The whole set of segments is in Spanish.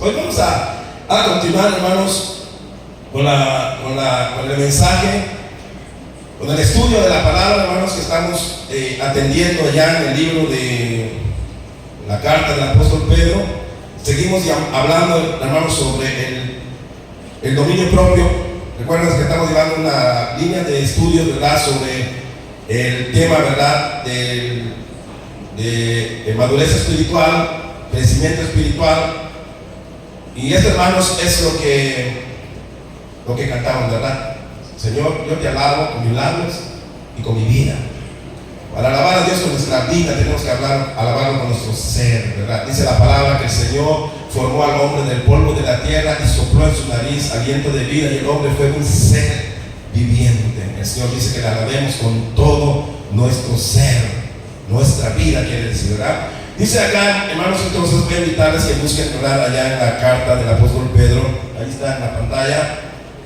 Hoy vamos a continuar, hermanos, con el mensaje, con el estudio de la palabra, hermanos, que estamos atendiendo allá en el libro de la carta del apóstol Pedro. Seguimos hablando, hermanos, sobre el dominio propio. Recuerden que estamos llevando una línea de estudio, ¿verdad?, sobre el tema, ¿verdad?, de madurez espiritual, crecimiento espiritual. Y esto, hermanos, es lo que cantamos, ¿verdad? Señor, yo te alabo con mis labios y con mi vida. Para alabar a Dios con nuestra vida tenemos que alabarlo con nuestro ser, ¿verdad? Dice la palabra que el Señor formó al hombre del polvo de la tierra y sopló en su nariz aliento de vida, y el hombre fue un ser viviente. El Señor dice que le alabemos con todo nuestro ser, nuestra vida, quiere decir, ¿verdad? Dice acá, hermanos, entonces voy a invitarles que busquen, ¿verdad?, allá en la carta del apóstol Pedro. Ahí está en la pantalla.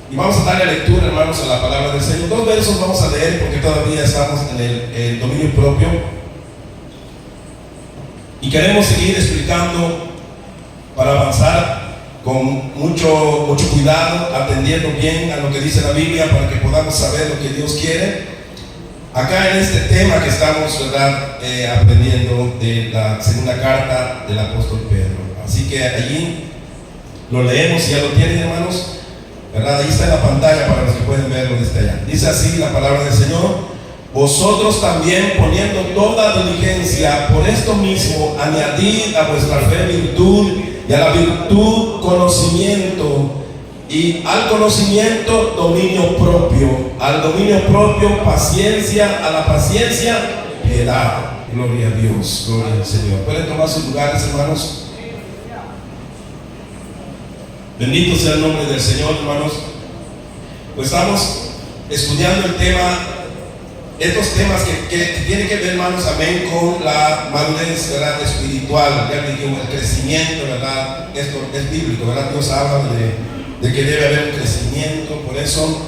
Y vamos a darle lectura, hermanos, a la palabra del Señor. 2 versos vamos a leer porque todavía estamos en el dominio propio. Y queremos seguir explicando para avanzar con mucho cuidado, atendiendo bien a lo que dice la Biblia para que podamos saber lo que Dios quiere. Acá en este tema que estamos, ¿verdad?, aprendiendo de la segunda carta del apóstol Pedro. Así que allí lo leemos, y ya lo tienen, hermanos, ¿verdad? Ahí está en la pantalla para los que pueden verlo desde allá. Dice así la palabra del Señor: vosotros también, poniendo toda diligencia, por esto mismo añadid a vuestra fe virtud, y a la virtud conocimiento, y al conocimiento dominio propio, al dominio propio paciencia, a la paciencia piedad. Gloria a Dios, gloria al Señor. Pueden tomar sus lugares, hermanos. Bendito sea el nombre del Señor, hermanos. Pues estamos estudiando el tema, estos temas que tienen que ver, hermanos, amén, con la madurez, ¿verdad?, espiritual. Ya dijimos, el crecimiento, ¿verdad? Esto es bíblico, ¿verdad? Dios habla de que debe haber un crecimiento. Por eso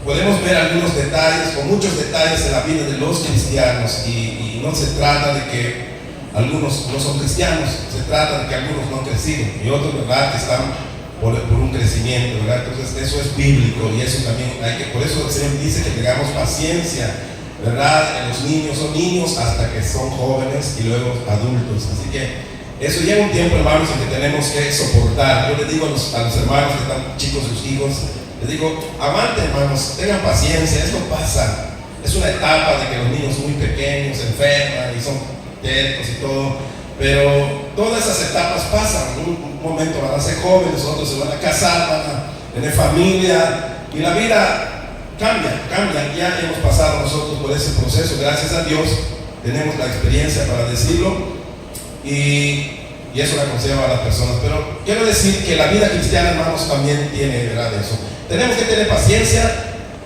podemos ver algunos detalles, o muchos detalles en la vida de los cristianos, y no se trata de que algunos no son cristianos, se trata de que algunos no han crecido y otros, ¿verdad?, que están por un crecimiento, ¿verdad? Entonces eso es bíblico, y eso también por eso el Señor dice que tengamos paciencia, ¿verdad? Los niños son niños hasta que son jóvenes y luego adultos. Así que eso llega un tiempo, hermanos, en que tenemos que soportar. Yo les digo a los hermanos que están chicos, sus hijos, les digo: aguanten, hermanos, tengan paciencia, esto pasa. Es una etapa de que los niños muy pequeños se enferman y son tercos y todo, pero todas esas etapas pasan. Un momento van a ser jóvenes, otros se van a casar, van a tener familia, y la vida cambia. Ya hemos pasado nosotros por ese proceso, gracias a Dios tenemos la experiencia para decirlo, y eso le aconsejo a las personas. Pero quiero decir que la vida cristiana, hermanos, también tiene, ¿verdad?, eso. Tenemos que tener paciencia,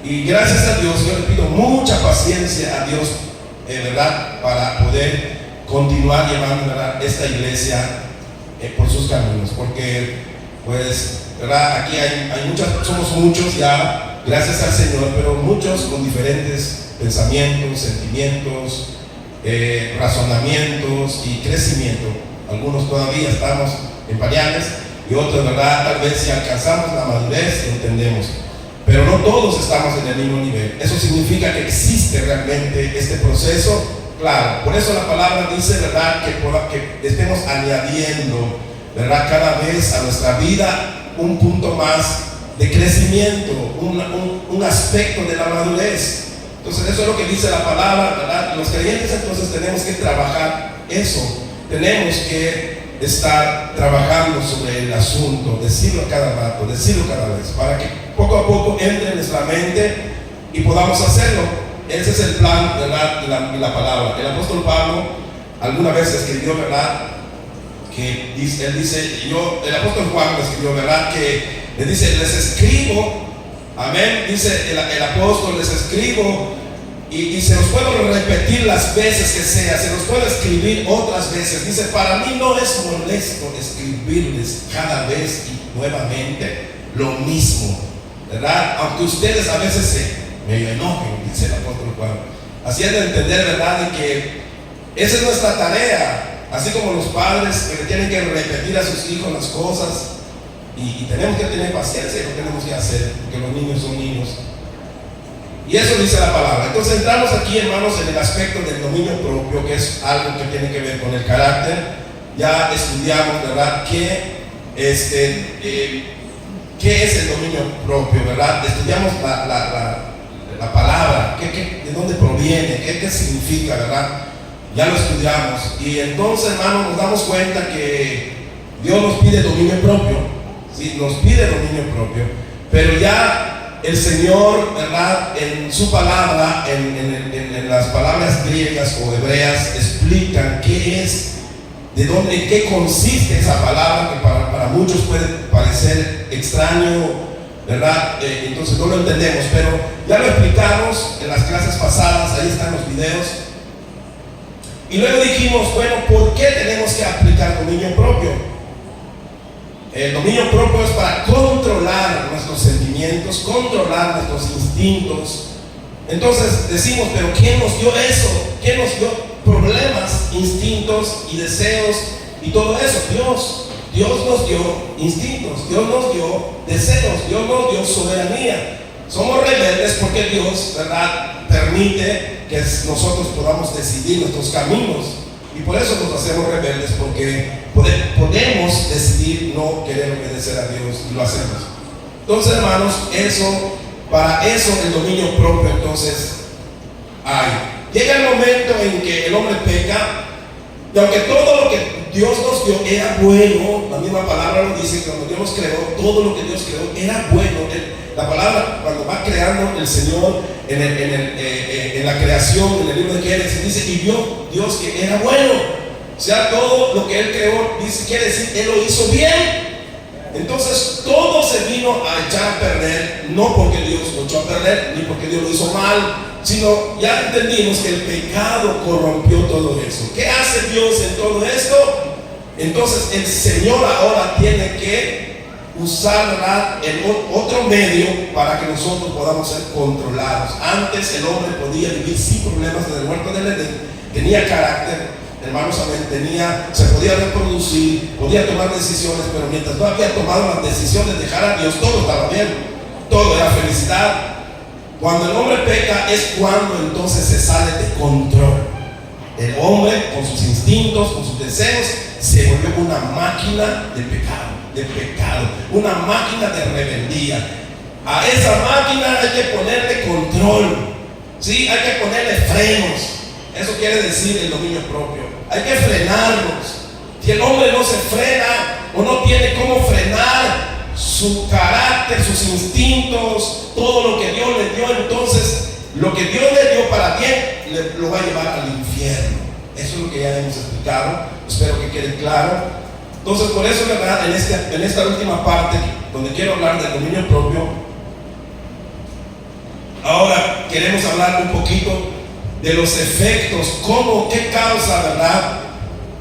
y gracias a Dios yo le pido mucha paciencia a Dios, ¿verdad?, para poder continuar llevando, ¿verdad?, esta iglesia por sus caminos, porque pues, ¿verdad?, aquí hay somos muchos ya, gracias al Señor, pero muchos con diferentes pensamientos, sentimientos, razonamientos y crecimiento. Algunos todavía estamos en pañales, y otros, ¿verdad?, tal vez si alcanzamos la madurez entendemos, pero no todos estamos en el mismo nivel. Eso significa que existe realmente este proceso. Claro, por eso la palabra dice, ¿verdad?, que estemos añadiendo, ¿verdad?, cada vez a nuestra vida un punto más de crecimiento, un aspecto de la madurez. Entonces eso es lo que dice la palabra, ¿verdad? Los creyentes entonces tenemos que trabajar eso, tenemos que estar trabajando sobre el asunto, decirlo cada rato, decirlo cada vez, para que poco a poco entre en nuestra mente y podamos hacerlo. Ese es el plan, ¿verdad?, de la palabra. El apóstol Pablo alguna vez escribió, ¿verdad?, que él dice, el apóstol Juan lo escribió, ¿verdad?, que le dice: les escribo, amén, dice el apóstol, les escribo, y se los puedo repetir las veces que sea, se los puedo escribir otras veces. Dice: para mí no es molesto escribirles cada vez y nuevamente lo mismo, ¿verdad?, aunque ustedes a veces se medio enojen, dice el apóstol Juan, haciendo entender, ¿verdad?, de que esa es nuestra tarea, así como los padres que le tienen que repetir a sus hijos las cosas, y tenemos que tener paciencia y lo tenemos que hacer, porque los niños son niños. Y eso dice la palabra. Entonces entramos aquí, hermanos, en el aspecto del dominio propio, que es algo que tiene que ver con el carácter. Ya estudiamos, ¿verdad?, qué es el dominio propio, ¿verdad? Estudiamos la palabra, de dónde proviene, qué significa, ¿verdad? Ya lo estudiamos. Y entonces, hermanos, nos damos cuenta que Dios nos pide dominio propio, ¿sí? Nos pide dominio propio, pero ya el Señor, ¿verdad?, en su palabra, en las palabras griegas o hebreas, explican qué es, en qué consiste esa palabra, que para muchos puede parecer extraño, ¿verdad? Entonces no lo entendemos, pero ya lo explicamos en las clases pasadas, ahí están los videos. Y luego dijimos, bueno, ¿por qué tenemos que aplicar dominio propio? El dominio propio es para controlar nuestros sentimientos, controlar nuestros instintos. Entonces decimos, pero ¿quién nos dio eso? ¿Quién nos dio problemas, instintos y deseos y todo eso? Dios. Dios nos dio instintos, Dios nos dio deseos, Dios nos dio soberanía. Somos rebeldes porque Dios, ¿verdad?, permite que nosotros podamos decidir nuestros caminos. Y por eso nos hacemos rebeldes, porque podemos decidir no querer obedecer a Dios, y lo hacemos. Entonces, hermanos, para eso el dominio propio entonces hay. Llega el momento en que el hombre peca, y aunque todo lo que Dios nos dio era bueno, la misma palabra lo dice, cuando Dios nos creó, todo lo que Dios creó era bueno. La palabra, cuando va creando el Señor en la creación, en el libro de Génesis, dice, y vio Dios que era bueno. O sea, todo lo que Él creó, quiere decir, Él lo hizo bien. Entonces, todo se vino a echar a perder, no porque Dios lo echó a perder, ni porque Dios lo hizo mal, sino ya entendimos que el pecado corrompió todo eso. ¿Qué hace Dios en todo esto? Entonces, el Señor ahora tiene que usar el otro medio para que nosotros podamos ser controlados. Antes el hombre podía vivir sin problemas en el huerto del Edén, tenía carácter, hermanos, se podía reproducir, podía tomar decisiones, pero mientras no había tomado las decisiones de dejar a Dios, todo estaba bien, todo era felicidad. Cuando el hombre peca es cuando entonces se sale de control. El hombre, con sus instintos, con sus deseos, se volvió una máquina de pecado, una máquina de rebeldía. A esa máquina hay que ponerle control, ¿sí? Hay que ponerle frenos. Eso quiere decir el dominio propio. Hay que frenarlos. Si el hombre no se frena o no tiene cómo frenar su carácter, sus instintos, todo lo que Dios le dio, entonces lo que Dios le dio para bien lo va a llevar al infierno. Eso es lo que ya hemos explicado. Espero que quede claro. Entonces, por eso, ¿verdad?, en esta última parte, donde quiero hablar del dominio propio, ahora queremos hablar un poquito de los efectos, qué causa, ¿verdad?,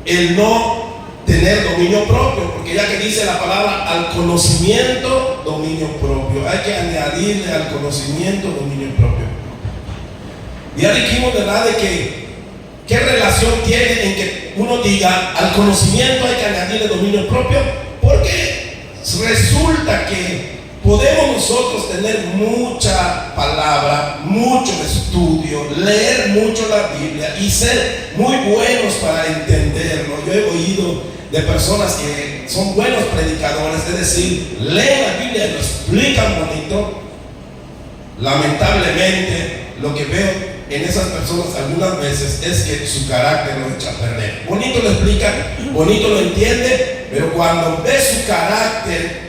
el no tener dominio propio, porque ya que dice la palabra al conocimiento, dominio propio, hay que añadirle al conocimiento dominio propio. Ya dijimos, ¿verdad?, de que ¿qué relación tiene en que uno diga al conocimiento hay que añadirle dominio propio? Porque resulta que podemos nosotros tener mucha palabra, mucho estudio, leer mucho la Biblia y ser muy buenos para entenderlo. Yo he oído de personas que son buenos predicadores, es decir, leen la Biblia y lo explican bonito. Lamentablemente, lo que veo en esas personas algunas veces es que su carácter lo echa a perder. Bonito lo explica, bonito lo entiende, pero cuando ve su carácter,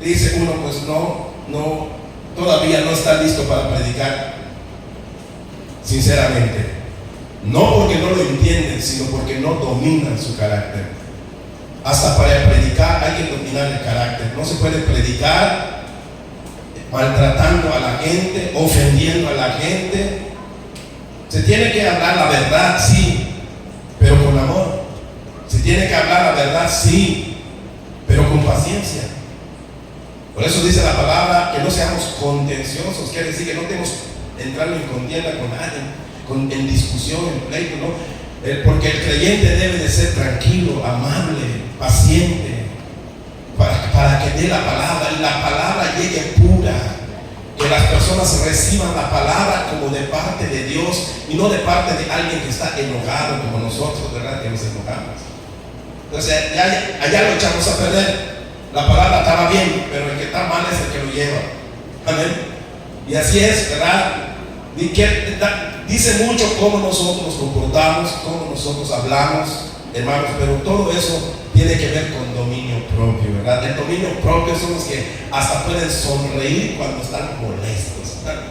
dice uno, pues no, todavía no está listo para predicar. Sinceramente, no porque no lo entienden, sino porque no dominan su carácter. Hasta para predicar hay que dominar el carácter. No se puede predicar maltratando a la gente, ofendiendo a la gente. Se tiene que hablar la verdad, sí, pero con amor. Se tiene que hablar la verdad, sí, pero con paciencia. Por eso dice la palabra que no seamos contenciosos, quiere decir que no tenemos que entrar en contienda con nadie, en discusión, en pleito, ¿no? Porque el creyente debe de ser tranquilo, amable, paciente, para que dé la palabra y la palabra llegue pura, que las personas reciban la palabra como de parte de Dios y no de parte de alguien que está enojado como nosotros, ¿verdad? Que nos enojamos. Entonces allá lo echamos a perder. La palabra estaba bien, pero el que está mal es el que lo lleva. Amén. Y así es, ¿verdad? Dice mucho cómo nosotros nos comportamos, cómo nosotros hablamos, hermanos, pero todo eso tiene que ver con dominio propio, ¿verdad? El dominio propio son los que hasta pueden sonreír cuando están molestos, ¿verdad?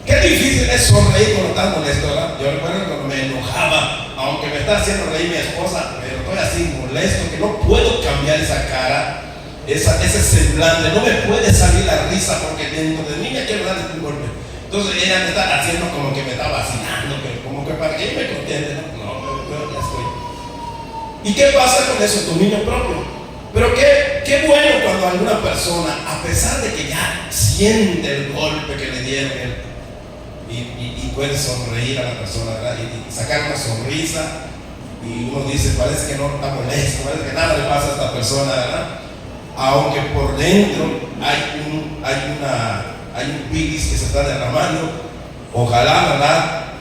Qué difícil es sonreír cuando estás molesto, ¿verdad? Yo recuerdo cuando me enojaba, aunque me está haciendo reír mi esposa, pero estoy así molesto que no puedo cambiar esa cara, ese semblante, no me puede salir la risa porque dentro de mí me quiero darle un golpe. Entonces ella me está haciendo como que me está vacilando, pero como que para que ella me contiene, no, pero ya estoy. ¿Y qué pasa con eso? Dominio propio. Pero qué bueno cuando alguna persona, a pesar de que ya siente el golpe que le dieron, y puede sonreír a la persona, ¿verdad? Y sacar una sonrisa, y uno dice, parece que no está molesto, parece que nada le pasa a esta persona, ¿verdad? Aunque por dentro hay un virus que se está derramando. Ojalá, ¿verdad?,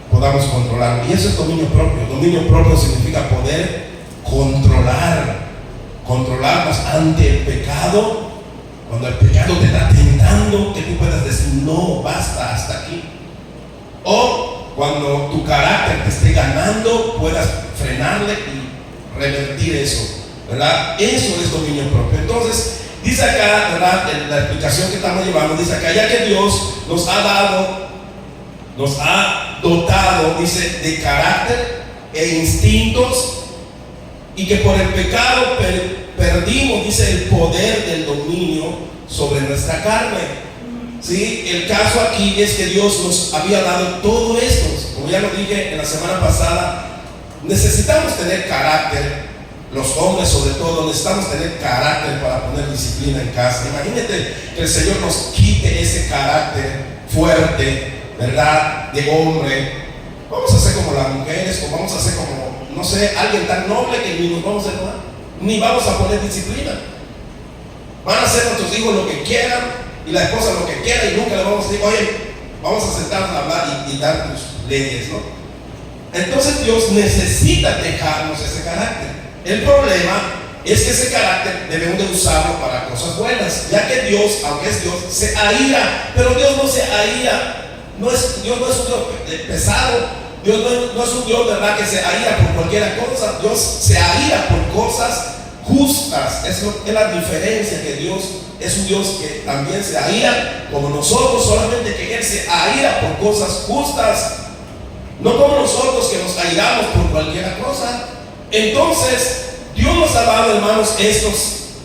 podamos controlarlo. Y eso es dominio propio. Dominio propio significa poder controlarnos ante el pecado. Cuando el pecado te está tentando, que tú puedas decir, no, basta, hasta aquí. O cuando tu carácter te esté ganando, puedas frenarle y revertir eso, ¿verdad? Eso es dominio propio. Entonces, dice acá, ¿verdad?, en la explicación que estamos llevando, dice acá, ya que Dios nos ha dotado, dice, de carácter e instintos, y que por el pecado perdimos, dice, el poder del dominio sobre nuestra carne. ¿Sí? El caso aquí es que Dios nos había dado todo esto. Como ya lo dije en la semana pasada, necesitamos tener carácter. Los hombres, sobre todo, necesitamos tener carácter para poner disciplina en casa. Imagínate que el Señor nos quite ese carácter fuerte, ¿verdad?, de hombre. Vamos a ser como las mujeres, o vamos a ser como, no sé, alguien tan noble que ni nos vamos a enojar, ni vamos a poner disciplina. Van a hacer nuestros hijos lo que quieran y la esposa lo que quiera, y nunca le vamos a decir, oye, vamos a sentarnos a hablar y dar tus leyes, ¿no? Entonces Dios necesita dejarnos ese carácter. El problema es que ese carácter debemos de usarlo para cosas buenas, ya que Dios, aunque es Dios, se aira, pero Dios no se aira. Dios no es un Dios pesado. Dios no es un Dios, ¿verdad?, que se aira por cualquier cosa. Dios se aira por cosas justas. Es la diferencia, que Dios es un Dios que también se aira como nosotros, solamente que Él se aira por cosas justas, no como nosotros que nos airamos por cualquier cosa. Entonces, Dios nos ha dado, hermanos, estos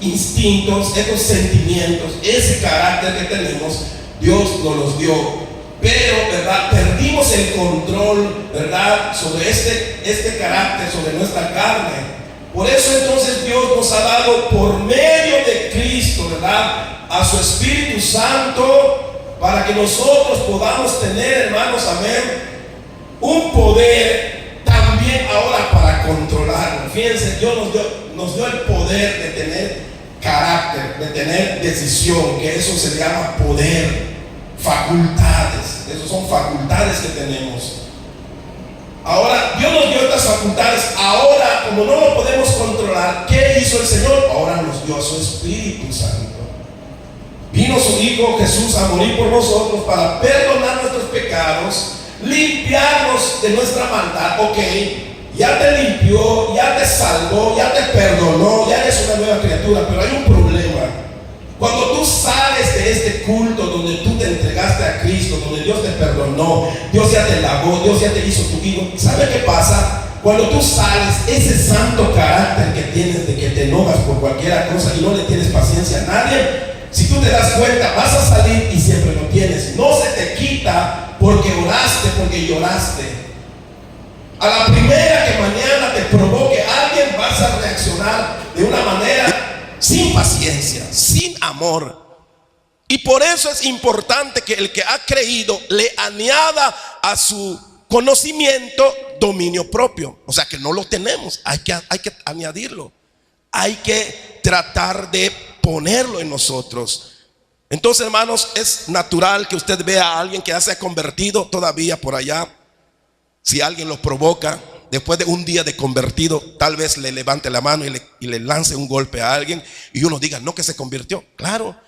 instintos, estos sentimientos, ese carácter que tenemos. Dios nos los dio, pero, ¿verdad?, perdimos el control, ¿verdad?, sobre este carácter, sobre nuestra carne. Por eso entonces Dios nos ha dado por medio de Cristo, ¿verdad?, a su Espíritu Santo, para que nosotros podamos tener, hermanos, amén, un poder también ahora para controlarlo. Fíjense, Dios nos dio el poder de tener carácter, de tener decisión, que eso se llama poder, facultades. Esas son facultades que tenemos. Ahora, Dios nos dio estas facultades. Ahora, como no lo podemos controlar, ¿qué hizo el Señor? Ahora nos dio a su Espíritu Santo. Vino su Hijo Jesús a morir por nosotros para perdonar nuestros pecados, limpiarnos de nuestra maldad. Ok, ya te limpió, ya te salvó, ya te perdonó, ya eres una nueva criatura, pero hay un problema. Cuando tú sales de este culto donde tú te entregaste a Cristo, donde Dios te perdonó, Dios ya te lavó, Dios ya te hizo tu hijo, ¿sabe qué pasa? Cuando tú sales, ese santo carácter que tienes de que te enojas por cualquier cosa y no le tienes paciencia a nadie, si tú te das cuenta, vas a salir y siempre lo tienes. No se te quita porque oraste, porque lloraste. A la primera que mañana te provoque alguien, vas a reaccionar de una manera sin paciencia, sin amor. Y por eso es importante que el que ha creído le añada a su conocimiento, dominio propio. O sea que no lo tenemos, hay que añadirlo. Hay que tratar de ponerlo en nosotros. Entonces, hermanos, es natural que usted vea a alguien que ya se ha convertido todavía por allá. Si alguien lo provoca, después de un día de convertido, tal vez le levante la mano y le lance un golpe a alguien y uno diga, no, que se convirtió. Claro,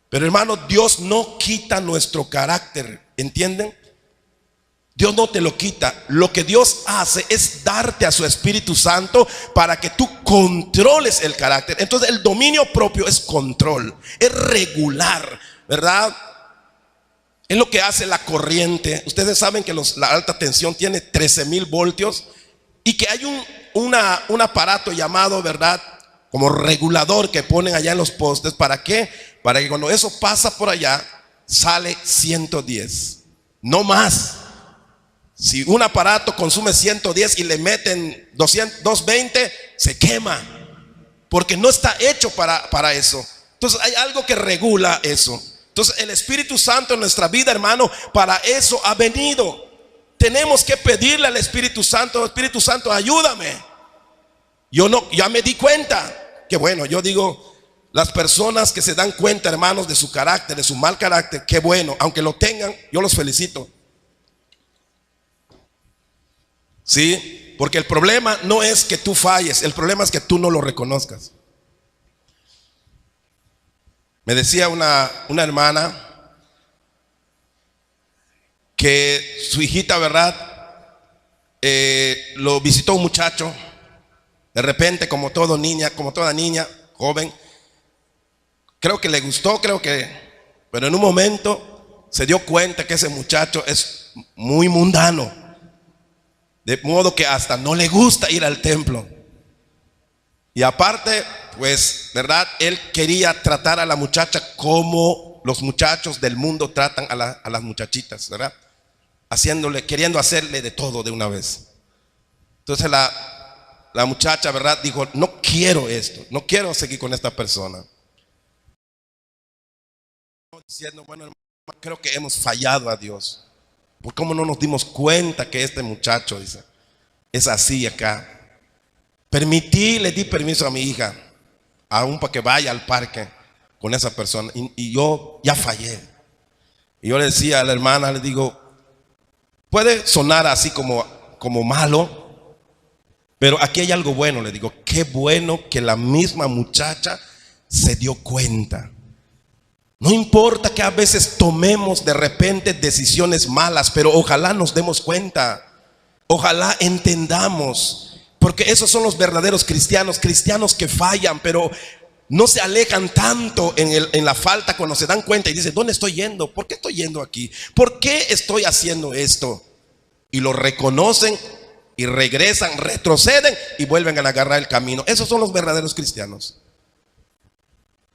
pero hermano, Dios no quita nuestro carácter, ¿entienden? Dios no te lo quita. Lo que Dios hace es darte a su Espíritu Santo para que tú controles el carácter. Entonces el dominio propio es control, es regular, ¿verdad? Es lo que hace la corriente. Ustedes saben que la alta tensión tiene 13,000 voltios y que hay un aparato llamado, ¿verdad?, como regulador que ponen allá en los postes. ¿Para qué? Para que cuando eso pasa por allá sale 110, no más. Si un aparato consume 110 y le meten 220, se quema, porque no está hecho para eso. Entonces hay algo que regula eso. Entonces el Espíritu Santo en nuestra vida, hermano, para eso ha venido. Tenemos que pedirle al Espíritu Santo, Espíritu Santo, ayúdame. Ya me di cuenta que, bueno, yo digo, las personas que se dan cuenta, hermanos, de su carácter, de su mal carácter, qué bueno, aunque lo tengan, yo los felicito. Sí, porque el problema no es que tú falles, el problema es que tú no lo reconozcas. Me decía una hermana que su hijita, ¿verdad?, lo visitó un muchacho. De repente, como toda niña joven, creo que le gustó, pero en un momento se dio cuenta que ese muchacho es muy mundano, de modo que hasta no le gusta ir al templo. Y aparte, pues, ¿verdad?, él quería tratar a la muchacha como los muchachos del mundo tratan a las muchachitas, ¿verdad? Queriendo hacerle de todo de una vez. Entonces la muchacha, ¿verdad?, dijo, no quiero esto, no quiero seguir con esta persona. Diciendo, bueno, hermano, creo que hemos fallado a Dios. ¿Por cómo no nos dimos cuenta que este muchacho, dice, es así acá? Le di permiso a mi hija, aún para que vaya al parque con esa persona, y yo ya fallé. Y yo le decía a la hermana, le digo, puede sonar así como malo, pero aquí hay algo bueno. Le digo, qué bueno que la misma muchacha se dio cuenta. No importa que a veces tomemos de repente decisiones malas, pero ojalá nos demos cuenta, ojalá entendamos, porque esos son los verdaderos cristianos que fallan, pero no se alejan tanto en la falta cuando se dan cuenta y dicen, ¿dónde estoy yendo? ¿Por qué estoy yendo aquí? ¿Por qué estoy haciendo esto? Y lo reconocen y regresan, retroceden y vuelven a agarrar el camino. Esos son los verdaderos cristianos.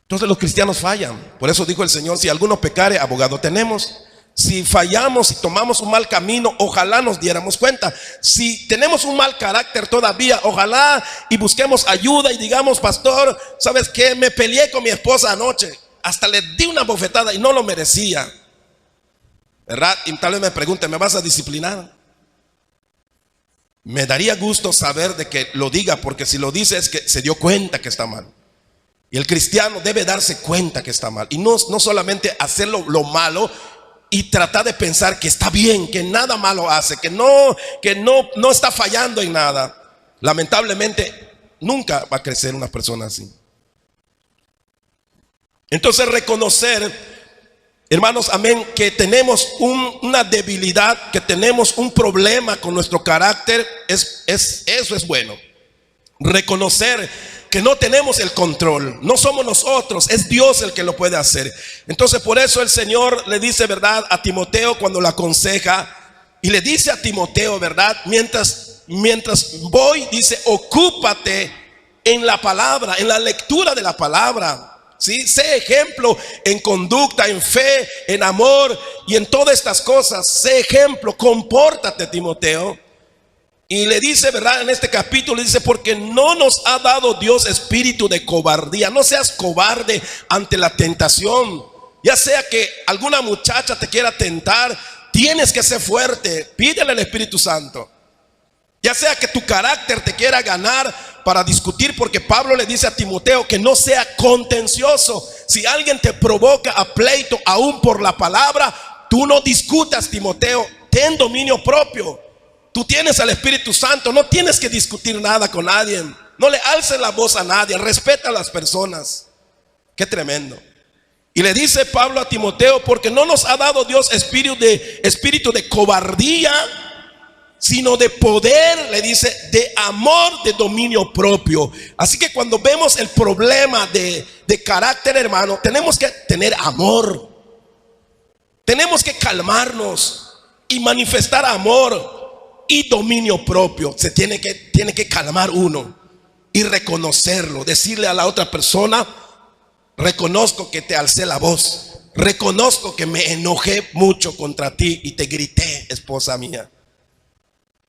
Entonces los cristianos fallan. Por eso dijo el Señor, si alguno pecare, abogado tenemos. Si fallamos y tomamos un mal camino, ojalá nos diéramos cuenta. Si tenemos un mal carácter todavía, ojalá y busquemos ayuda y digamos, pastor, ¿sabes qué? Me peleé con mi esposa anoche, hasta le di una bofetada y no lo merecía, ¿verdad? Y tal vez me pregunte, ¿me vas a disciplinar? Me daría gusto saber de que lo diga, porque si lo dice es que se dio cuenta que está mal. Y el cristiano debe darse cuenta que está mal, y no solamente hacer lo malo y tratar de pensar que está bien, que nada malo hace, que no está fallando en nada. Lamentablemente nunca va a crecer una persona así. Entonces reconocer, hermanos, amén, que tenemos una debilidad, que tenemos un problema con nuestro carácter, eso es bueno. Reconocer que no tenemos el control, no somos nosotros, es Dios el que lo puede hacer. Entonces por eso el Señor le dice, ¿verdad?, a Timoteo cuando lo aconseja, y le dice a Timoteo, ¿verdad?, mientras voy, dice, ocúpate en la palabra, en la lectura de la palabra. ¿Sí? Sé ejemplo en conducta, en fe, en amor y en todas estas cosas. Sé ejemplo, compórtate, Timoteo. Y le dice, ¿verdad?, en este capítulo, le dice, porque no nos ha dado Dios espíritu de cobardía. No seas cobarde ante la tentación. Ya sea que alguna muchacha te quiera tentar, tienes que ser fuerte. Pídele al Espíritu Santo. Ya sea que tu carácter te quiera ganar para discutir, porque Pablo le dice a Timoteo que no sea contencioso. Si alguien te provoca a pleito aún por la palabra, tú no discutas, Timoteo. Ten dominio propio. Tú tienes al Espíritu Santo, no tienes que discutir nada con nadie. No le alces la voz a nadie, respeta a las personas. Qué tremendo. Y le dice Pablo a Timoteo, porque no nos ha dado Dios espíritu de cobardía, sino de poder, le dice, de amor, de dominio propio. Así que cuando vemos el problema de carácter, hermano, tenemos que tener amor. Tenemos que calmarnos y manifestar amor y dominio propio. Se tiene que calmar uno y reconocerlo, decirle a la otra persona: reconozco que te alcé la voz, reconozco que me enojé mucho contra ti y te grité, esposa mía.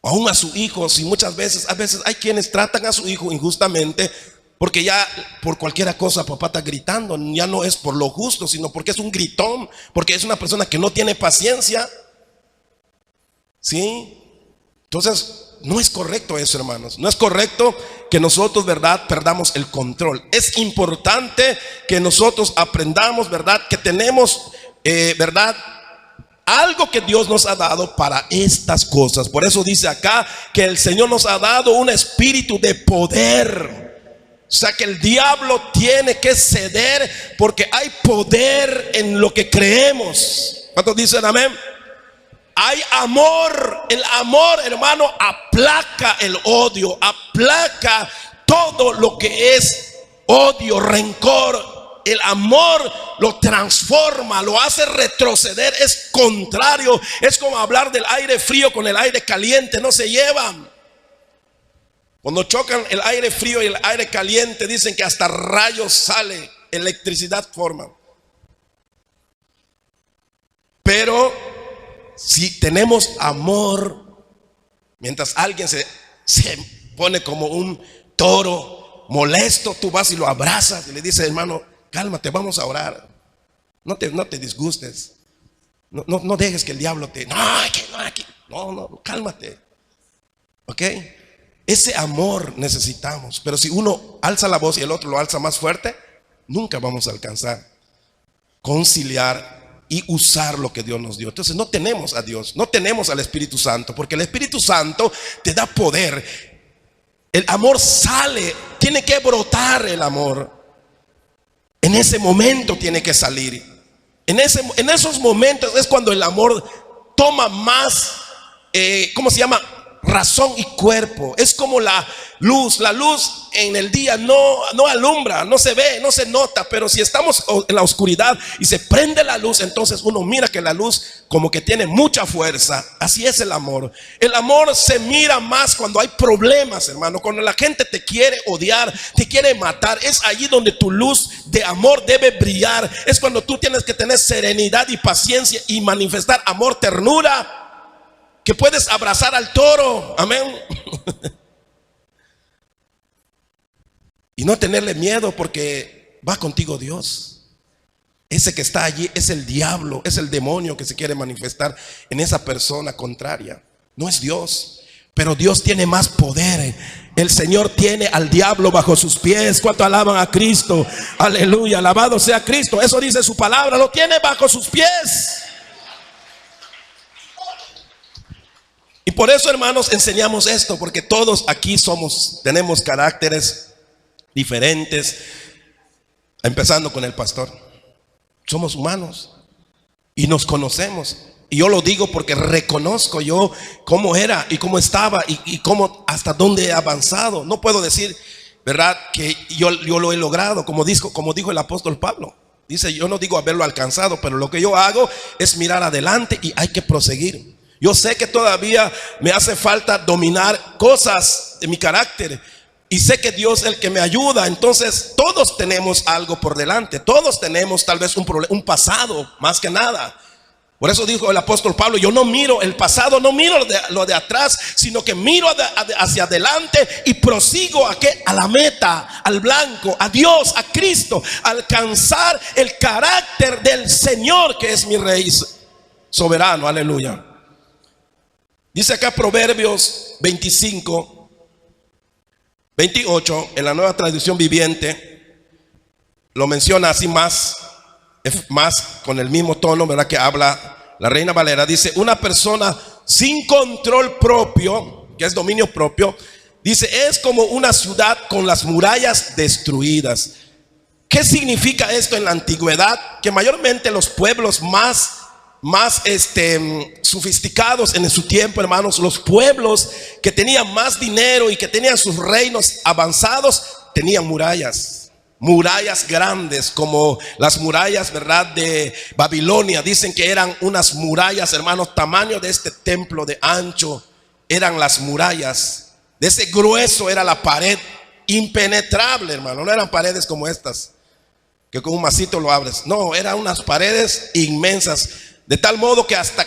Aún a su hijo, si a veces hay quienes tratan a su hijo injustamente, porque ya por cualquier cosa papá está gritando. Ya no es por lo justo, sino porque es un gritón, porque es una persona que no tiene paciencia. ¿Sí? Entonces no es correcto eso, hermanos. No es correcto que nosotros, ¿verdad?, perdamos el control. Es importante que nosotros aprendamos, ¿verdad?, que tenemos, ¿verdad?, algo que Dios nos ha dado para estas cosas. Por eso dice acá que el Señor nos ha dado un espíritu de poder. O sea que el diablo tiene que ceder, porque hay poder en lo que creemos. ¿Cuántos dicen amén? Hay amor. El amor, hermano, aplaca el odio, aplaca todo lo que es odio, rencor. El amor lo transforma, lo hace retroceder. Es contrario. Es como hablar del aire frío con el aire caliente. No se llevan. Cuando chocan el aire frío y el aire caliente, dicen que hasta rayos sale, electricidad forma. Pero si tenemos amor, mientras alguien se pone como un toro molesto, tú vas y lo abrazas y le dices: hermano, cálmate, vamos a orar. No te disgustes. No dejes que el diablo te... No, cálmate. ¿Ok? Ese amor necesitamos. Pero si uno alza la voz y el otro lo alza más fuerte, nunca vamos a alcanzar conciliar y usar lo que Dios nos dio. Entonces no tenemos a Dios, no tenemos al Espíritu Santo, porque el Espíritu Santo te da poder. El amor sale, tiene que brotar el amor. En ese momento tiene que salir. En esos momentos es cuando el amor toma más, ¿cómo se llama?, razón y cuerpo. Es como la luz. La luz en el día no alumbra, no se ve, no se nota. Pero si estamos en la oscuridad y se prende la luz, entonces uno mira que la luz como que tiene mucha fuerza. Así es el amor. El amor se mira más cuando hay problemas, hermano. Cuando la gente te quiere odiar, te quiere matar, es allí donde tu luz de amor debe brillar. Es cuando tú tienes que tener serenidad y paciencia y manifestar amor, ternura, que puedes abrazar al toro, amén, y no tenerle miedo, porque va contigo Dios. Ese que está allí es el diablo, es el demonio que se quiere manifestar en esa persona contraria. No es Dios, pero Dios tiene más poder. El Señor tiene al diablo bajo sus pies. ¿Cuánto alaban a Cristo? Aleluya, alabado sea Cristo. Eso dice su palabra, lo tiene bajo sus pies. Y por eso, hermanos, enseñamos esto, porque todos aquí tenemos caracteres diferentes, empezando con el pastor. Somos humanos y nos conocemos. Y yo lo digo porque reconozco yo cómo era y cómo estaba y cómo, hasta dónde he avanzado. No puedo decir, ¿verdad?, que yo lo he logrado, como dijo el apóstol Pablo. Dice: yo no digo haberlo alcanzado, pero lo que yo hago es mirar adelante y hay que proseguir. Yo sé que todavía me hace falta dominar cosas de mi carácter, y sé que Dios es el que me ayuda. Entonces todos tenemos algo por delante. Todos tenemos tal vez un pasado, más que nada. Por eso dijo el apóstol Pablo: yo no miro el pasado, no miro lo de atrás, sino que miro hacia adelante y prosigo a la meta, al blanco, a Dios, a Cristo, a alcanzar el carácter del Señor, que es mi Rey. soberano, aleluya. Dice acá Proverbios 25, 28, en la Nueva Traducción Viviente, lo menciona así más con el mismo tono, ¿verdad?, que habla la Reina Valera. Dice, una persona sin control propio, que es dominio propio, dice, es como una ciudad con las murallas destruidas. ¿Qué significa esto en la antigüedad? Que mayormente los pueblos más sofisticados en su tiempo, hermanos, los pueblos que tenían más dinero y que tenían sus reinos avanzados, tenían murallas grandes, como las murallas, ¿verdad?, de Babilonia. Dicen que eran unas murallas, hermanos, tamaño de este templo de ancho, eran las murallas. De ese grueso era la pared, impenetrable, hermano. No eran paredes como estas, que con un masito lo abres. No, eran unas paredes inmensas, de tal modo que hasta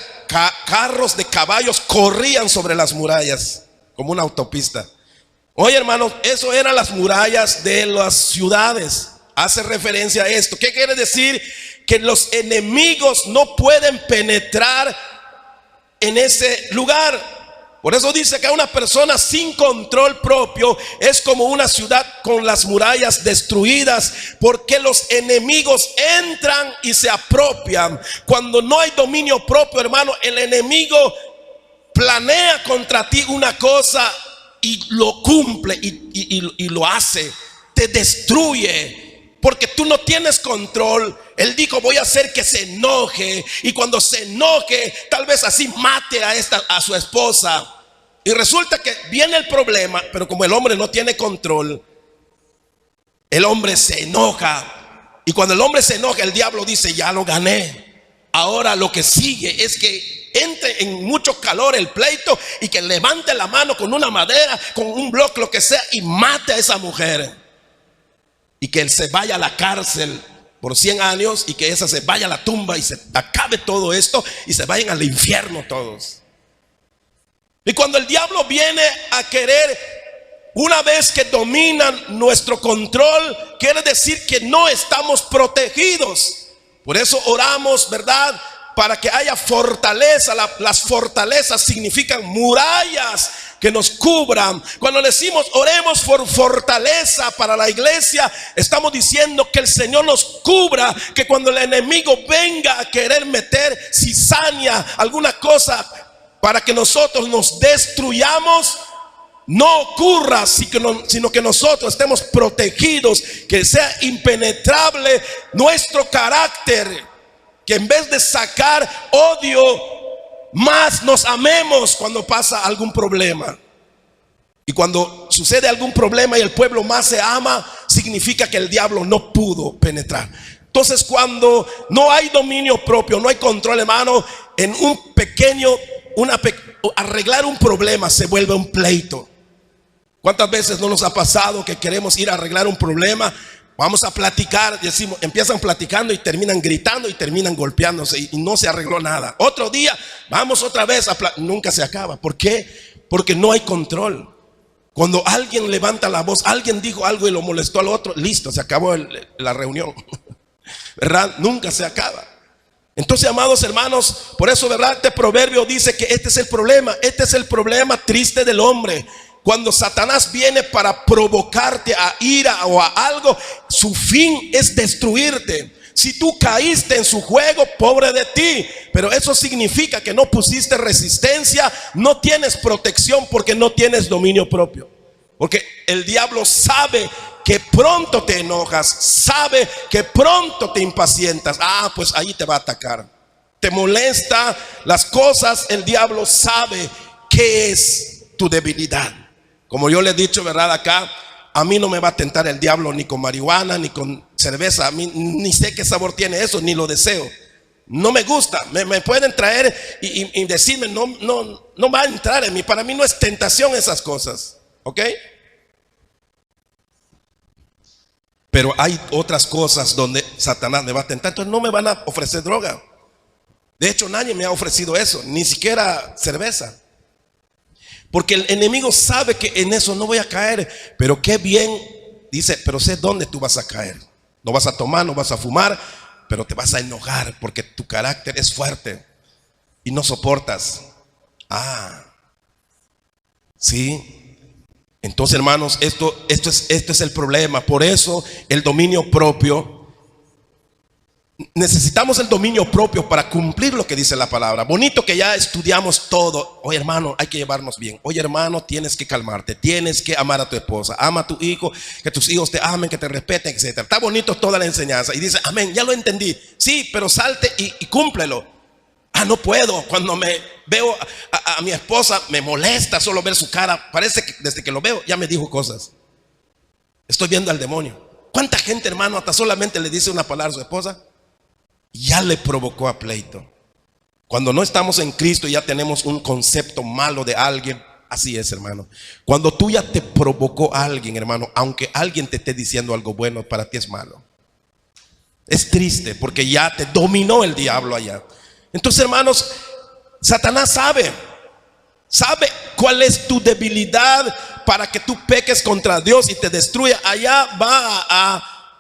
carros de caballos corrían sobre las murallas, como una autopista. Oye, hermanos, eso eran las murallas de las ciudades. Hace referencia a esto. ¿Qué quiere decir? Que los enemigos no pueden penetrar en ese lugar. Por eso dice que una persona sin control propio es como una ciudad con las murallas destruidas, porque los enemigos entran y se apropian. Cuando no hay dominio propio, hermano, el enemigo planea contra ti una cosa y lo cumple y lo hace, te destruye, porque tú no tienes control. Él dijo, voy a hacer que se enoje, y cuando se enoje, tal vez así mate a su esposa. Y resulta que viene el problema, pero como el hombre no tiene control, el hombre se enoja. Y cuando el hombre se enoja, el diablo dice, ya lo gané. Ahora lo que sigue es que entre en mucho calor el pleito y que levante la mano con una madera, con un bloque, lo que sea, y mate a esa mujer. Y que él se vaya a la cárcel por 100 años y que esa se vaya a la tumba y se acabe todo esto y se vayan al infierno todos. Y cuando el diablo viene a querer, una vez que dominan nuestro control, quiere decir que no estamos protegidos. Por eso oramos, ¿verdad?, para que haya fortaleza. Las fortalezas significan murallas que nos cubran. Cuando decimos oremos por fortaleza para la iglesia, estamos diciendo que el Señor nos cubra, que cuando el enemigo venga a querer meter cizaña, alguna cosa para que nosotros nos destruyamos, no ocurra, sino que nosotros estemos protegidos, que sea impenetrable nuestro carácter, que en vez de sacar odio, más nos amemos cuando pasa algún problema. Y cuando sucede algún problema y el pueblo más se ama, significa que el diablo no pudo penetrar. Entonces, cuando no hay dominio propio, no hay control, hermano, en un pequeño, arreglar un problema se vuelve un pleito. ¿Cuántas veces no nos ha pasado que queremos ir a arreglar un problema? Vamos a platicar, decimos, empiezan platicando y terminan gritando y terminan golpeándose y no se arregló nada. Otro día, vamos otra vez nunca se acaba. ¿Por qué? Porque no hay control. Cuando alguien levanta la voz, alguien dijo algo y lo molestó al otro, listo, se acabó la reunión. ¿Verdad? Nunca se acaba. Entonces, amados hermanos, por eso, ¿verdad?, este proverbio dice que este es el problema triste del hombre. Cuando Satanás viene para provocarte a ira o a algo, su fin es destruirte. Si tú caíste en su juego, pobre de ti. Pero eso significa que no pusiste resistencia, no tienes protección, porque no tienes dominio propio. Porque el diablo sabe que pronto te enojas, sabe que pronto te impacientas. Pues ahí te va a atacar. Te molesta las cosas, el diablo sabe qué es tu debilidad. Como yo le he dicho, ¿verdad?, acá, a mí no me va a tentar el diablo ni con marihuana, ni con cerveza. A mí ni sé qué sabor tiene eso, ni lo deseo. No me gusta. Me pueden traer y decirme, no va a entrar en mí. Para mí no es tentación esas cosas. ¿Ok? Pero hay otras cosas donde Satanás me va a tentar. Entonces no me van a ofrecer droga. De hecho, nadie me ha ofrecido eso, ni siquiera cerveza. Porque el enemigo sabe que en eso no voy a caer. Pero qué bien, dice, pero sé dónde tú vas a caer. No vas a tomar, no vas a fumar, pero te vas a enojar porque tu carácter es fuerte. y no soportas. Ah, sí. Entonces, hermanos, esto es el problema. Por eso el dominio propio. Necesitamos el dominio propio para cumplir lo que dice la palabra. Bonito que ya estudiamos todo. Oye, hermano, hay que llevarnos bien. Oye, hermano, tienes que calmarte, tienes que amar a tu esposa, ama a tu hijo, que tus hijos te amen, que te respeten, etcétera. Está bonito toda la enseñanza. Y dice, amén, ya lo entendí. Sí, pero salte y cúmplelo. Ah, no puedo. Cuando me veo a mi esposa, me molesta solo ver su cara. Parece que desde que lo veo ya me dijo cosas. Estoy viendo al demonio. ¿Cuánta gente, hermano, hasta solamente le dice una palabra a su esposa? Ya le provocó a pleito. Cuando no estamos en Cristo y ya tenemos un concepto malo de alguien. Así es, hermano. Cuando tú ya te provocó a alguien, hermano, aunque alguien te esté diciendo algo bueno, para ti es malo. Es triste porque ya te dominó el diablo allá. Entonces, hermanos, Satanás sabe cuál es tu debilidad para que tú peques contra Dios y te destruya.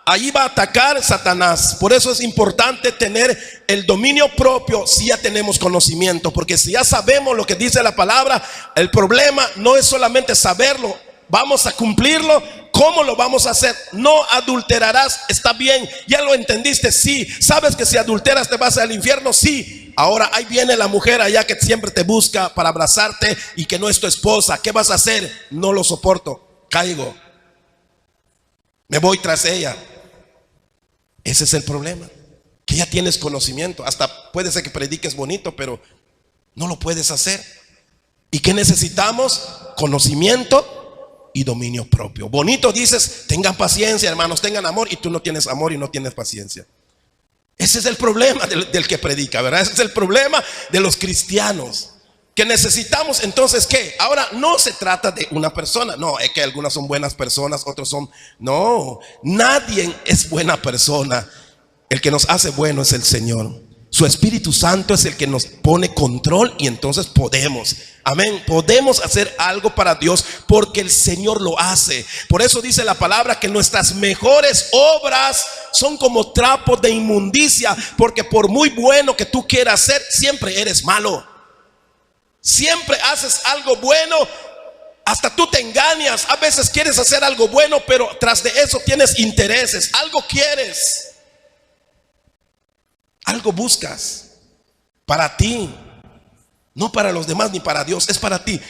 Allí va a atacar Satanás. Por eso es importante tener el dominio propio si ya tenemos conocimiento, porque si ya sabemos lo que dice la palabra, el problema no es solamente saberlo, vamos a cumplirlo. ¿Cómo lo vamos a hacer? No adulterarás. Está bien, ya lo entendiste. Sí, sabes que si adulteras te vas al infierno. Sí, ahora ahí viene la mujer allá que siempre te busca para abrazarte y que no es tu esposa. ¿Qué vas a hacer? No lo soporto, caigo, me voy tras ella. Ese es el problema, que ya tienes conocimiento. Hasta puede ser que prediques bonito, pero no lo puedes hacer. ¿Y qué necesitamos? Conocimiento y dominio propio. Bonito dices, tengan paciencia, hermanos, tengan amor, y tú no tienes amor y no tienes paciencia. Ese es el problema del que predica, ¿verdad? Ese es el problema de los cristianos, que necesitamos. Entonces, ¿qué? Ahora no se trata de una persona. No, es que algunas son buenas personas, otros son. No, nadie es buena persona. El que nos hace bueno es el Señor. Su Espíritu Santo es el que nos pone control, y entonces podemos, amén, podemos hacer algo para Dios porque el Señor lo hace. Por eso dice la palabra que nuestras mejores obras son como trapos de inmundicia, porque por muy bueno que tú quieras ser, siempre eres malo. Siempre haces algo bueno, hasta tú te engañas. A veces quieres hacer algo bueno, pero tras de eso tienes intereses, algo quieres. Algo buscas para ti, no para los demás ni para Dios, es para ti.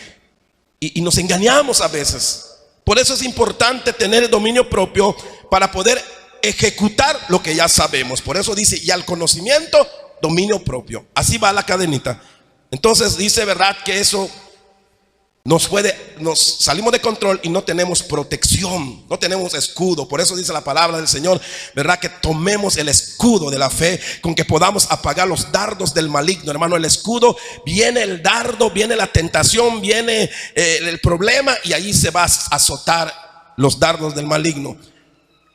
Y nos engañamos a veces. Por eso es importante tener el dominio propio para poder ejecutar lo que ya sabemos. Por eso dice, y al conocimiento, dominio propio. Así va la cadenita. Entonces dice, ¿verdad?, que eso nos salimos de control y no tenemos protección, no tenemos escudo. Por eso dice la palabra del Señor, ¿verdad?, que tomemos el escudo de la fe con que podamos apagar los dardos del maligno. Hermano, el escudo, viene el dardo, viene la tentación, viene el problema, y ahí se va a azotar los dardos del maligno.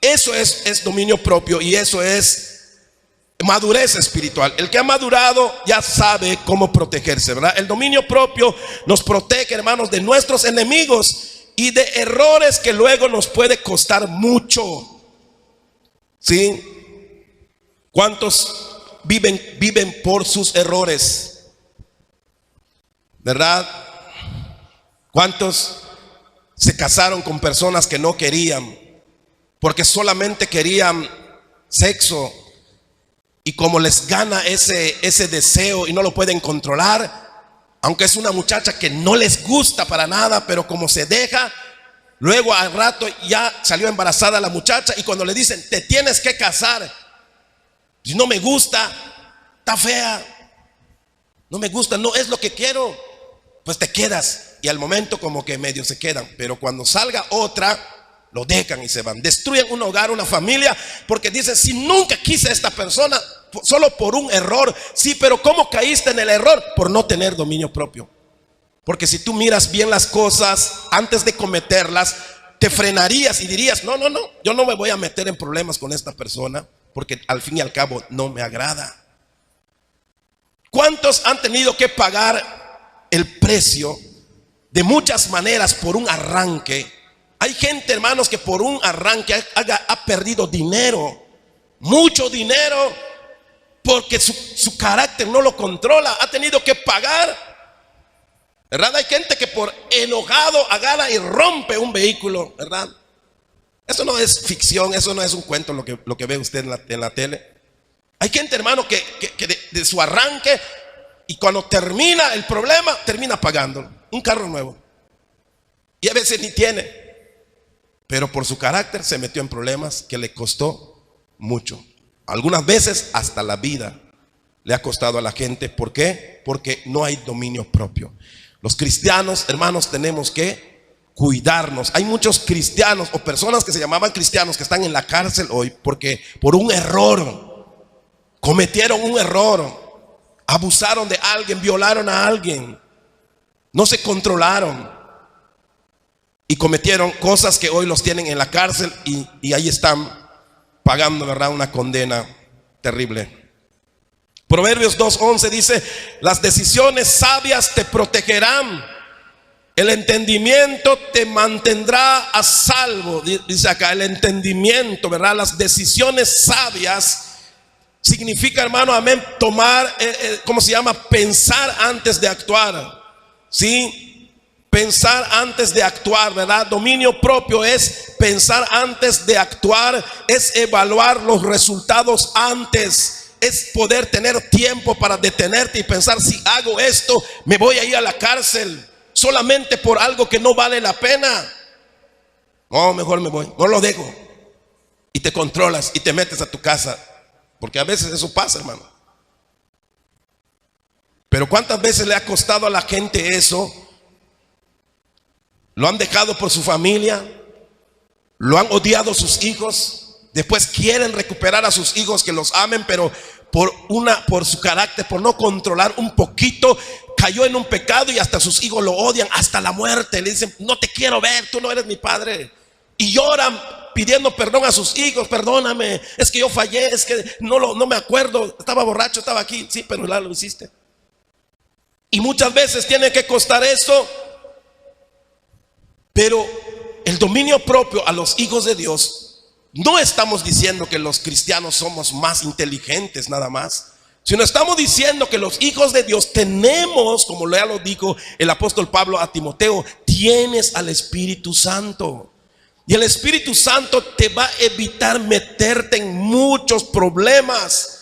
Eso es dominio propio, y eso es madurez espiritual. El que ha madurado ya sabe cómo protegerse, ¿verdad? El dominio propio nos protege, hermanos, de nuestros enemigos y de errores que luego nos puede costar mucho. ¿Sí? ¿Cuántos viven por sus errores? ¿Verdad? ¿Cuántos se casaron con personas que no querían, porque solamente querían sexo? Y como les gana ese deseo y no lo pueden controlar, aunque es una muchacha que no les gusta para nada, pero como se deja, luego al rato ya salió embarazada la muchacha, y cuando le dicen, te tienes que casar, y no me gusta, está fea, no me gusta, no es lo que quiero, pues te quedas. Y al momento como que medio se quedan, pero cuando salga otra, lo dejan y se van. Destruyen un hogar, una familia, porque dicen, si nunca quise a esta persona, solo por un error. Sí, pero ¿cómo caíste en el error? Por no tener dominio propio. Porque si tú miras bien las cosas antes de cometerlas, te frenarías y dirías, no, yo no me voy a meter en problemas con esta persona, porque al fin y al cabo no me agrada. ¿Cuántos han tenido que pagar el precio de muchas maneras por un arranque? Hay gente, hermanos, que por un arranque ha perdido dinero, mucho dinero, porque su carácter no lo controla, ha tenido que pagar, ¿verdad? Hay gente que por enojado agarra y rompe un vehículo, ¿verdad? Eso no es ficción, eso no es un cuento lo que ve usted en la tele. Hay gente, hermano, que de su arranque, y cuando termina el problema, termina pagando un carro nuevo. Y a veces ni tiene, pero por su carácter se metió en problemas que le costó mucho. Algunas veces hasta la vida le ha costado a la gente. ¿Por qué? Porque no hay dominio propio. Los cristianos, hermanos, tenemos que cuidarnos. Hay muchos cristianos o personas que se llamaban cristianos que están en la cárcel hoy porque por un error, cometieron un error, abusaron de alguien, violaron a alguien, no se controlaron y cometieron cosas que hoy los tienen en la cárcel y ahí están pagando, ¿verdad?, una condena terrible. Proverbios 2:11 dice: las decisiones sabias te protegerán, el entendimiento te mantendrá a salvo. Dice acá, el entendimiento, ¿verdad? Las decisiones sabias significa, hermano, amén, tomar, ¿cómo se llama? Pensar antes de actuar, ¿sí? Pensar antes de actuar, ¿verdad? Dominio propio es pensar antes de actuar, es evaluar los resultados antes, es poder tener tiempo para detenerte y pensar: si hago esto, me voy a ir a la cárcel solamente por algo que no vale la pena. No, mejor me voy, no lo dejo. Y te controlas y te metes a tu casa, porque a veces eso pasa, hermano. Pero ¿cuántas veces le ha costado a la gente eso? Lo han dejado por su familia, lo han odiado sus hijos, después quieren recuperar a sus hijos que los amen, pero por su carácter, por no controlar un poquito, cayó en un pecado y hasta sus hijos lo odian hasta la muerte. Le dicen: no te quiero ver, tú no eres mi padre. Y lloran pidiendo perdón a sus hijos: perdóname, es que yo fallé, es que no me acuerdo, estaba borracho, estaba aquí. Sí, pero ya lo hiciste. Y muchas veces tiene que costar eso. Pero el dominio propio a los hijos de Dios, no estamos diciendo que los cristianos somos más inteligentes nada más, sino estamos diciendo que los hijos de Dios tenemos, como ya lo dijo el apóstol Pablo a Timoteo, tienes al Espíritu Santo. Y el Espíritu Santo te va a evitar meterte en muchos problemas.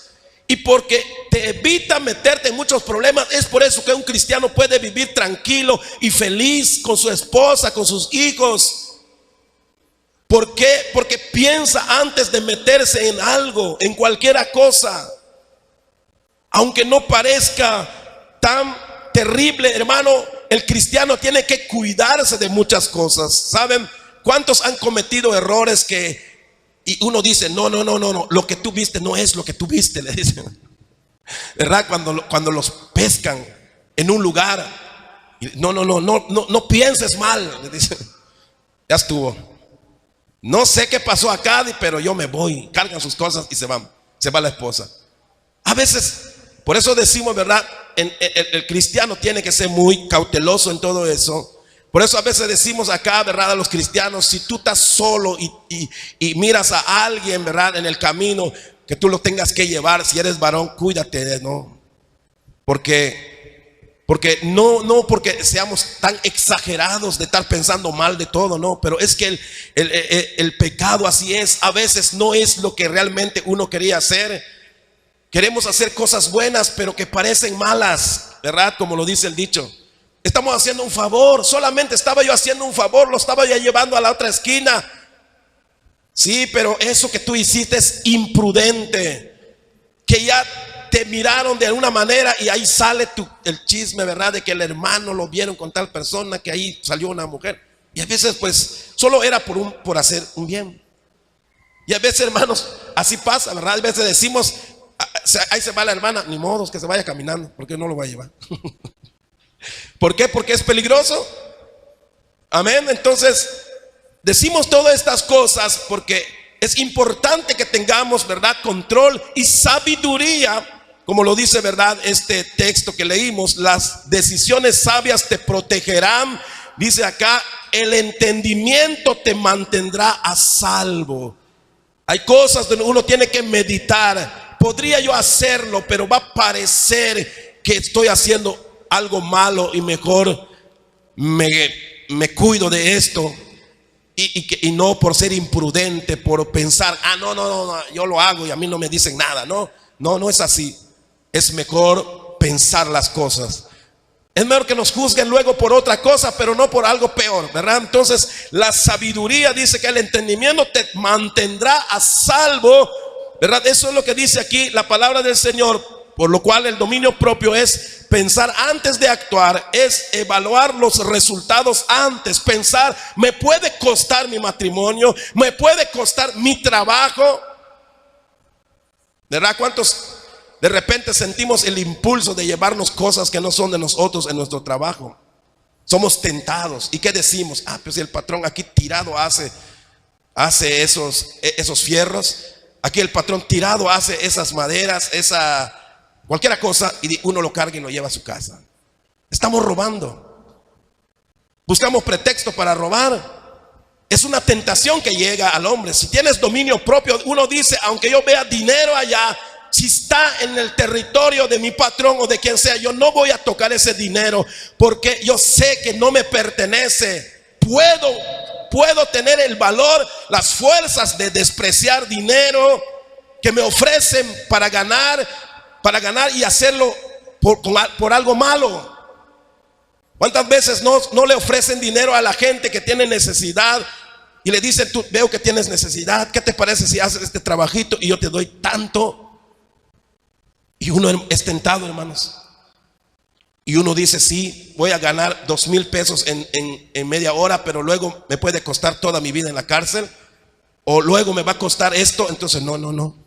Y porque te evita meterte en muchos problemas, es por eso que un cristiano puede vivir tranquilo y feliz con su esposa, con sus hijos. ¿Por qué? Porque piensa antes de meterse en algo, en cualquier cosa. Aunque no parezca tan terrible, hermano, el cristiano tiene que cuidarse de muchas cosas. ¿Saben cuántos han cometido errores y uno dice: no, lo que tú viste no es lo que tú viste, le dicen, ¿verdad? Cuando los pescan en un lugar, no pienses mal, le dicen. Ya estuvo. No sé qué pasó acá, pero yo me voy. Cargan sus cosas y se van. Se va la esposa. A veces, por eso decimos, ¿verdad? El cristiano tiene que ser muy cauteloso en todo eso. Por eso a veces decimos acá, ¿verdad?, a los cristianos: si tú estás solo y miras a alguien, ¿verdad?, en el camino, que tú lo tengas que llevar, si eres varón, cuídate, ¿no? Porque no porque seamos tan exagerados de estar pensando mal de todo, no, pero es que el pecado así es. A veces no es lo que realmente uno quería hacer. Queremos hacer cosas buenas, pero que parecen malas, ¿verdad? Como lo dice el dicho. Estamos haciendo un favor, solamente estaba yo haciendo un favor, lo estaba ya llevando a la otra esquina. Sí, pero eso que tú hiciste es imprudente, que ya te miraron de alguna manera y ahí sale el chisme, ¿verdad?, de que el hermano lo vieron con tal persona, que ahí salió una mujer. Y a veces pues solo era por hacer un bien. Y a veces, hermanos, así pasa, ¿verdad? A veces decimos: ahí se va la hermana, ni modo que se vaya caminando, porque no lo voy a llevar. ¿Por qué? Porque es peligroso. Amén. Entonces decimos todas estas cosas porque es importante que tengamos, ¿verdad?, control y sabiduría, como lo dice, ¿verdad?, este texto que leímos. Las decisiones sabias te protegerán. Dice acá: el entendimiento te mantendrá a salvo. Hay cosas donde uno tiene que meditar. podría yo hacerlo, pero va a parecer que estoy haciendo algo malo y mejor me cuido de esto. Y no por ser imprudente, por pensar, no, yo lo hago y a mí no me dicen nada. No es así. Es mejor pensar las cosas. Es mejor que nos juzguen luego por otra cosa, pero no por algo peor, ¿verdad? Entonces la sabiduría dice que el entendimiento te mantendrá a salvo, ¿verdad? Eso es lo que dice aquí la palabra del Señor. Por lo cual el dominio propio es pensar antes de actuar, es evaluar los resultados antes. Pensar, me puede costar mi matrimonio, me puede costar mi trabajo, ¿verdad? ¿Cuántos de repente sentimos el impulso de llevarnos cosas que no son de nosotros en nuestro trabajo? Somos tentados. ¿Y qué decimos? Pues si el patrón aquí tirado hace esos fierros, aquí el patrón tirado hace esas maderas, cualquier cosa, y uno lo carga y lo lleva a su casa. Estamos robando. Buscamos pretexto para robar. Es una tentación que llega al hombre. Si tienes dominio propio, uno dice, aunque yo vea dinero allá, si está en el territorio de mi patrón o de quien sea, yo no voy a tocar ese dinero porque yo sé que no me pertenece. Puedo tener el valor, las fuerzas de despreciar dinero que me ofrecen para ganar y hacerlo por algo malo. ¿Cuántas veces no le ofrecen dinero a la gente que tiene necesidad y le dicen, tú veo que tienes necesidad, ¿qué te parece si haces este trabajito y yo te doy tanto? Y uno es tentado, hermanos. Y uno dice, sí, voy a ganar 2,000 pesos en media hora, pero luego me puede costar toda mi vida en la cárcel, o luego me va a costar esto. Entonces no,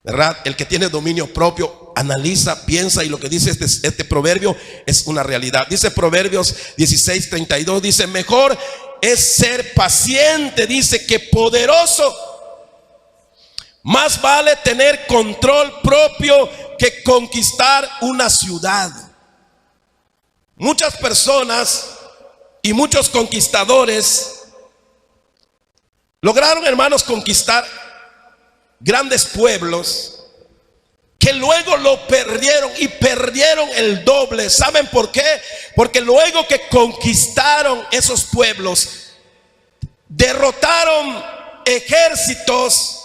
¿verdad? El que tiene dominio propio analiza, piensa, y lo que dice este proverbio es una realidad. Dice Proverbios 16:32, dice, mejor es ser paciente, dice, que poderoso. Más vale tener control propio que conquistar una ciudad. Muchas personas y muchos conquistadores lograron, hermanos, conquistar grandes pueblos que luego lo perdieron, y perdieron el doble. ¿Saben por qué? Porque luego que conquistaron esos pueblos, derrotaron ejércitos.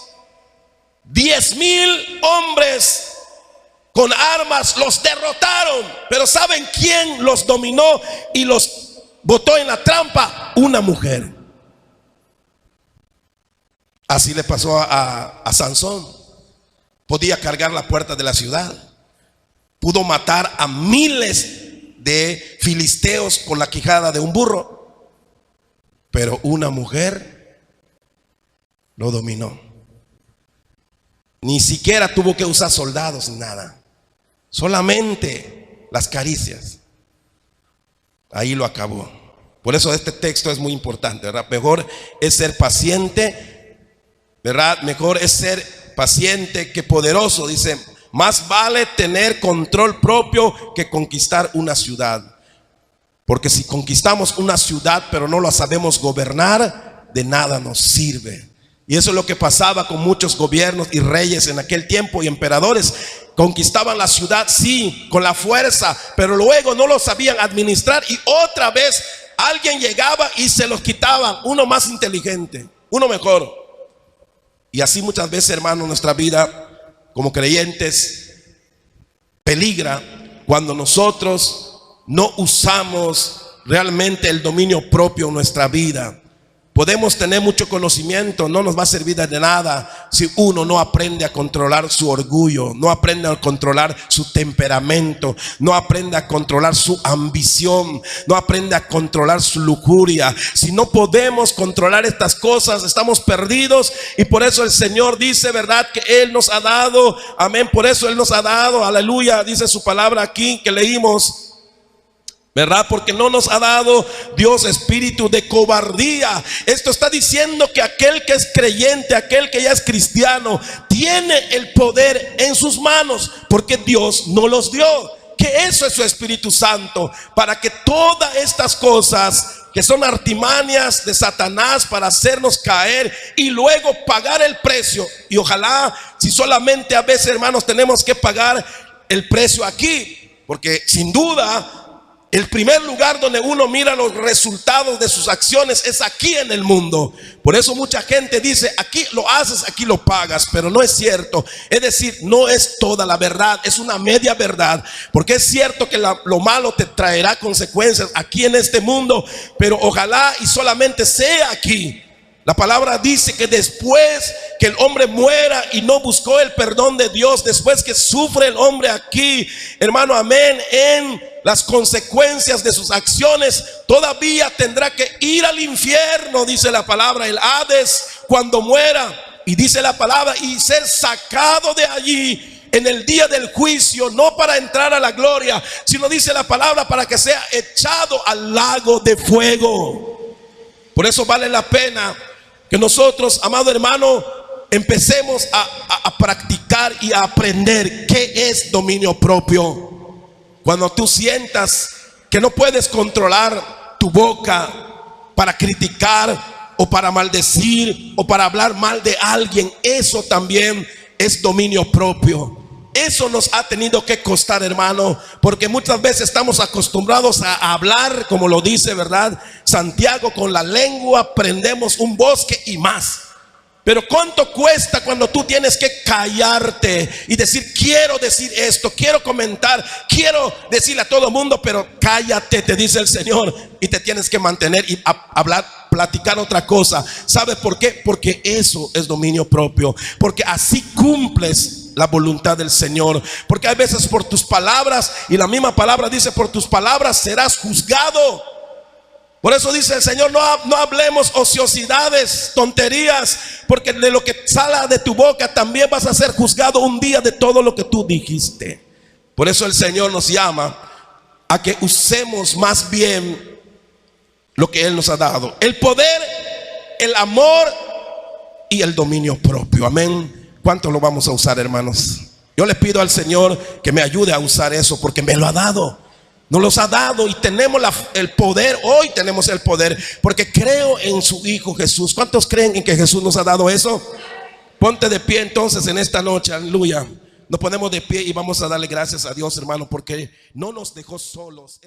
10,000 hombres con armas los derrotaron. Pero ¿saben quién los dominó y los botó en la trampa? Una mujer. Así le pasó a Sansón. Podía cargar la puerta de la ciudad, pudo matar a miles de filisteos con la quijada de un burro, pero una mujer lo dominó. Ni siquiera tuvo que usar soldados ni nada, solamente las caricias. Ahí lo acabó. Por eso este texto es muy importante, ¿verdad? Mejor es ser paciente, ¿verdad? Mejor es ser paciente que poderoso. Dice, más vale tener control propio que conquistar una ciudad. Porque si conquistamos una ciudad pero no la sabemos gobernar, de nada nos sirve. Y eso es lo que pasaba con muchos gobiernos y reyes en aquel tiempo, y emperadores. Conquistaban la ciudad, sí, con la fuerza, pero luego no lo sabían administrar, y otra vez alguien llegaba y se los quitaban. Uno más inteligente, uno mejor. Y así muchas veces, hermanos, nuestra vida como creyentes peligra cuando nosotros no usamos realmente el dominio propio en nuestra vida. Podemos tener mucho conocimiento, no nos va a servir de nada si uno no aprende a controlar su orgullo, no aprende a controlar su temperamento, no aprende a controlar su ambición, no aprende a controlar su lujuria. Si no podemos controlar estas cosas, estamos perdidos. Y por eso el Señor dice, ¿verdad?, que Él nos ha dado, amén, por eso Él nos ha dado, aleluya, dice su palabra aquí que leímos, ¿verdad? Porque no nos ha dado Dios espíritu de cobardía. Esto está diciendo que aquel que es creyente, aquel que ya es cristiano, tiene el poder en sus manos, porque Dios no los dio. Que eso es su Espíritu Santo, para que todas estas cosas que son artimañas de Satanás para hacernos caer y luego pagar el precio. Y ojalá, si solamente a veces, hermanos, tenemos que pagar el precio aquí, porque sin duda el primer lugar donde uno mira los resultados de sus acciones es aquí en el mundo. Por eso mucha gente dice, aquí lo haces, aquí lo pagas, pero no es cierto. Es decir, no es toda la verdad, es una media verdad. Porque es cierto que lo malo te traerá consecuencias aquí en este mundo, pero ojalá y solamente sea aquí. La palabra dice que después que el hombre muera y no buscó el perdón de Dios, después que sufre el hombre aquí, hermano, amén, en las consecuencias de sus acciones, todavía tendrá que ir al infierno, dice la palabra, el Hades, cuando muera. Y dice la palabra, y ser sacado de allí en el día del juicio, no para entrar a la gloria, sino dice la palabra, para que sea echado al lago de fuego. Por eso vale la pena que nosotros, amado hermano, empecemos a practicar y a aprender qué es dominio propio. Cuando tú sientas que no puedes controlar tu boca para criticar o para maldecir o para hablar mal de alguien, eso también es dominio propio. Eso nos ha tenido que costar, hermano, porque muchas veces estamos acostumbrados a hablar, como lo dice, ¿verdad? Santiago, con la lengua prendemos un bosque y más. Pero ¿cuánto cuesta cuando tú tienes que callarte y decir, quiero decir esto, quiero comentar, quiero decirle a todo el mundo, pero cállate, te dice el Señor, y te tienes que mantener y hablar, platicar otra cosa? ¿Sabes por qué? Porque eso es dominio propio, porque así cumples la voluntad del Señor. Porque hay veces por tus palabras, y la misma palabra dice, por tus palabras serás juzgado. Por eso dice el Señor, no hablemos ociosidades, tonterías, porque de lo que sale de tu boca también vas a ser juzgado un día de todo lo que tú dijiste. Por eso el Señor nos llama a que usemos más bien lo que Él nos ha dado: el poder, el amor y el dominio propio. Amén. ¿Cuánto lo vamos a usar, hermanos? Yo le pido al Señor que me ayude a usar eso, porque me lo ha dado. Nos los ha dado y tenemos el poder. Hoy tenemos el poder porque creo en su Hijo Jesús. ¿Cuántos creen en que Jesús nos ha dado eso? Ponte de pie entonces en esta noche, aleluya. Nos ponemos de pie y vamos a darle gracias a Dios, hermano, porque no nos dejó solos.